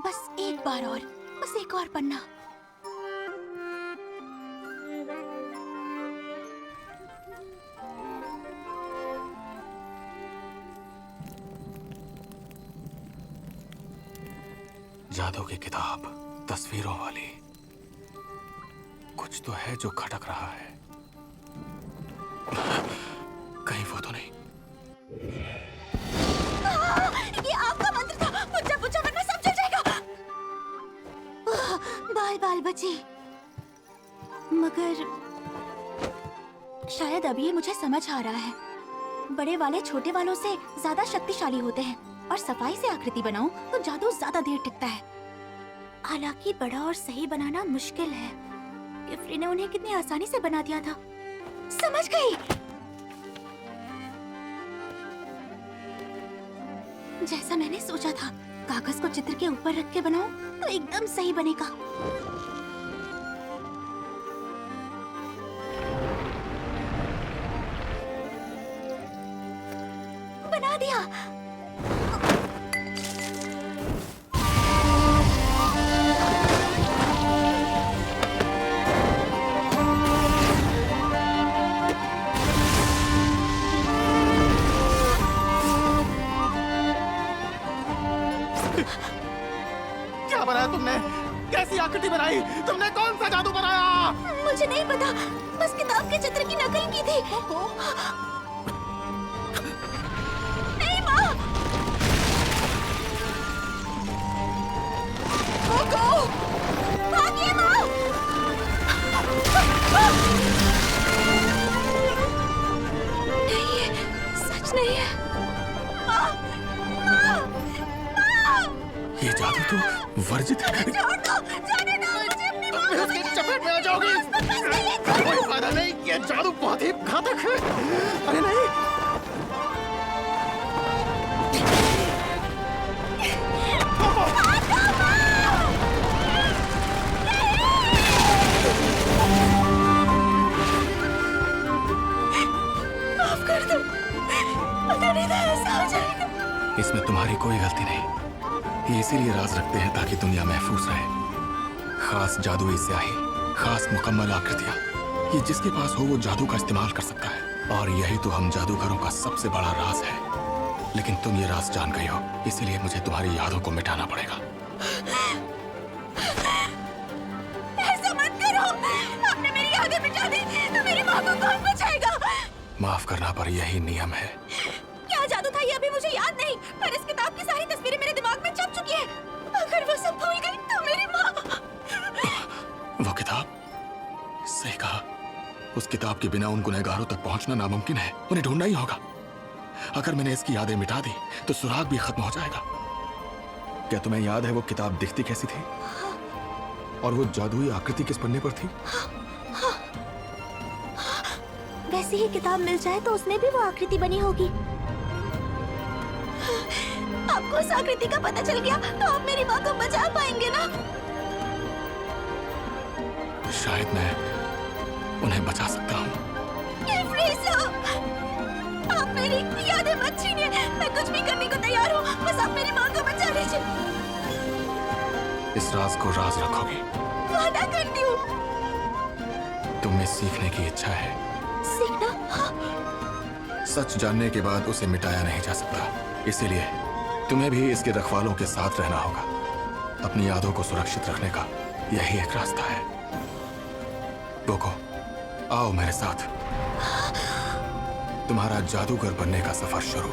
बस एक बार और, बस एक और पन्ना। जादू की किताब, तस्वीरों वाली। कुछ तो है जो खटक रहा है। कहीं वो तो नहीं। ये आपका मंत्र था। पूछा पूछा वरना सब जल जाएगा। बाल बाल बचे। मगर शायद अभी मुझे समझ आ रहा है। बड़े वाले छोटे वालों से ज्यादा शक्तिशाली होते हैं और सफाई से आकृति बनाऊं तो जादू ज्यादा देर टिकता है। हालांकि बड़ा और सही बनाना मुश्किल है। गिफ्री ने उन्हें कितनी आसानी से बना दिया था। समझ गई। जैसा मैंने सोचा था, कागज को चित्र के ऊपर रख के बनाऊं तो एकदम सही बनेगा। बना दिया। क्या बनाया तुमने? कैसी आकृति बनाई? तुमने कौन सा जादू बनाया? मुझे नहीं पता, बस किताब के चित्र की नकल की थी। नहीं माँ। भागिए माँ। नहीं है, सच नहीं है। माँ, माँ, माँ। ये जादू तो वर्जित है। छोड़ दो, जाने दो मुझे अपनी माँ को उसकी चपेट में आ जाओगी। बस नहीं, छोड़ो। कोई फायदा नहीं, ये जादू बहुत ही घातक है। अरे नहीं। माफ कर दो, पता नहीं था ऐसा हो जाएगा। इसमें तुम्हारी कोई गलती नहीं। ये इसीलिए राज रखते हैं ताकि दुनिया महफूज रहे। खास जादुई स्याही, खास मुकम्मल आकृतियां, ये जिसके पास हो वो जादू का इस्तेमाल कर सकता है। और यही तो हम जादूगरों का सबसे बड़ा राज है। लेकिन तुम ये राज जान गई हो, इसीलिए मुझे तुम्हारी यादों को मिटाना पड़ेगा। ऐसा मत करो। आपने मेरी यादें मिटा दी तो मेरी माँ को कौन बचाएगा? माफ करना, पर यही नियम है। क्या जादू था ये अभी मुझे याद नहीं, पर इस किताब की सारी तस्वीरें मेरे दिमाग में छप चुकी है। अगर वो सब भूल गई तो मेरी माँ। वो किताब, सही कहा। उस किताब के बिना उन गुनहगारों तक पहुंचना नामुमकिन है। उन्हें ढूंढना ही होगा। अगर मैंने इसकी यादें मिटा दी तो सुराग भी खत्म हो जाएगा। क्या तुम्हें याद है वो किताब दिखती कैसी थी? और वो जादुई आकृति किस पन्ने पर थी? वैसी ही किताब मिल जाए तो उसमें भी वो आकृति बनी होगी। आपको उस आकृति का पता चल गया तो आप मेरी माँ को बचा पाएंगे ना? शायद मैं उन्हें बचा सकता हूँ। आप मेरी यादें मत छीनिए। मैं कुछ भी करने को तैयार हूँ, बस आप मेरी माँ को बचा लीजिए। इस राज को राज रखोगी? वादा करती हूँ। तुम्हें सीखने की इच्छा है? सीखना? सच जानने के बाद उसे मिटाया नहीं जा सकता। इसीलिए तुम्हें भी इसके रखवालों के साथ रहना होगा। अपनी यादों को सुरक्षित रखने का यही एक रास्ता है। बोको, आओ मेरे साथ। तुम्हारा जादूगर बनने का सफर शुरू।